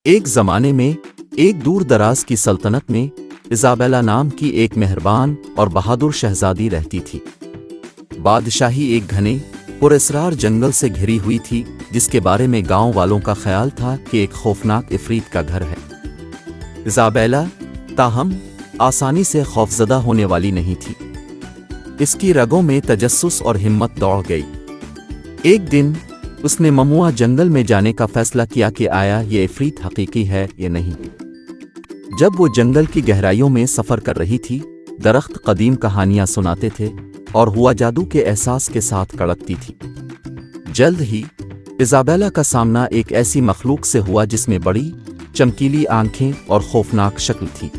ایک زمانے میں ایک دور دراز کی سلطنت میں ایزابیلا نام کی ایک مہربان اور بہادر شہزادی رہتی تھی۔ بادشاہی ایک گھنے پراسرار جنگل سے گھری ہوئی تھی، جس کے بارے میں گاؤں والوں کا خیال تھا کہ ایک خوفناک عفریت کا گھر ہے۔ ایزابیلا تاہم آسانی سے خوفزدہ ہونے والی نہیں تھی۔ اس کی رگوں میں تجسس اور ہمت دوڑ گئی۔ ایک دن اس نے ممنوعہ جنگل میں جانے کا فیصلہ کیا کہ آیا یہ عفریت حقیقی ہے یا نہیں۔ جب وہ جنگل کی گہرائیوں میں سفر کر رہی تھی، درخت قدیم کہانیاں سناتے تھے اور ہوا جادو کے احساس کے ساتھ کڑکتی تھی۔ جلد ہی ایزابیلا کا سامنا ایک ایسی مخلوق سے ہوا جس میں بڑی چمکیلی آنکھیں اور خوفناک شکل تھی۔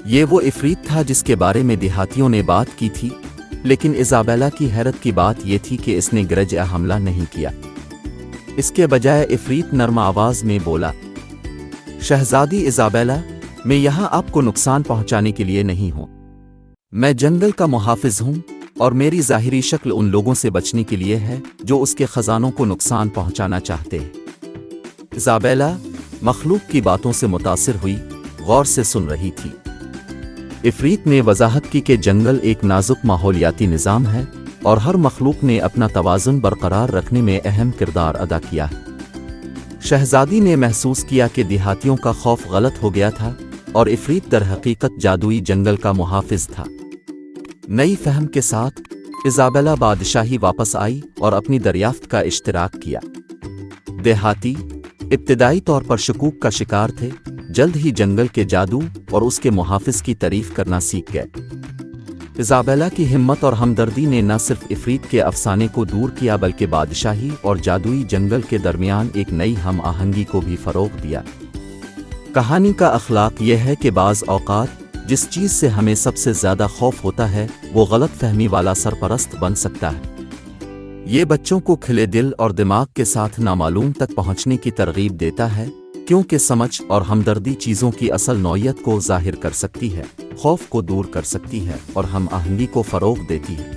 یہ وہ عفریت تھا جس کے بارے میں دیہاتیوں نے بات کی تھی، لیکن ایزابیلا کی حیرت کی بات یہ تھی کہ اس نے گرجع حملہ نہیں کیا۔ اس کے بجائے عفریت نرم آواز میں بولا، شہزادی ایزابیلا، میں یہاں آپ کو نقصان پہنچانے کے لیے نہیں ہوں۔ میں جنگل کا محافظ ہوں اور میری ظاہری شکل ان لوگوں سے بچنے کے لیے ہے جو اس کے خزانوں کو نقصان پہنچانا چاہتے ہیں۔ ایزابیلا مخلوق کی باتوں سے متاثر ہوئی، غور سے سن رہی تھی۔ عفریت نے وضاحت کی کہ جنگل ایک نازک ماحولیاتی نظام ہے اور ہر مخلوق نے اپنا توازن برقرار رکھنے میں اہم کردار ادا کیا ہے۔ شہزادی نے محسوس کیا کہ دیہاتیوں کا خوف غلط ہو گیا تھا اور عفریت در حقیقت جادوئی جنگل کا محافظ تھا۔ نئی فہم کے ساتھ ایزابیلا بادشاہی واپس آئی اور اپنی دریافت کا اشتراک کیا۔ دیہاتی ابتدائی طور پر شکوک کا شکار تھے، جلد ہی جنگل کے جادو اور اس کے محافظ کی تعریف کرنا سیکھ گئے۔ ایزابیلا کی ہمت اور ہمدردی نے نہ صرف عفریت کے افسانے کو دور کیا بلکہ بادشاہی اور جادوئی جنگل کے درمیان ایک نئی ہم آہنگی کو بھی فروغ دیا۔ کہانی کا اخلاق یہ ہے کہ بعض اوقات جس چیز سے ہمیں سب سے زیادہ خوف ہوتا ہے وہ غلط فہمی والا سرپرست بن سکتا ہے۔ یہ بچوں کو کھلے دل اور دماغ کے ساتھ نامعلوم تک پہنچنے کی ترغیب دیتا ہے، کیونکہ سمجھ اور ہمدردی چیزوں کی اصل نوعیت کو ظاہر کر سکتی ہے، خوف کو دور کر سکتی ہے اور ہم آہنگی کو فروغ دیتی ہے۔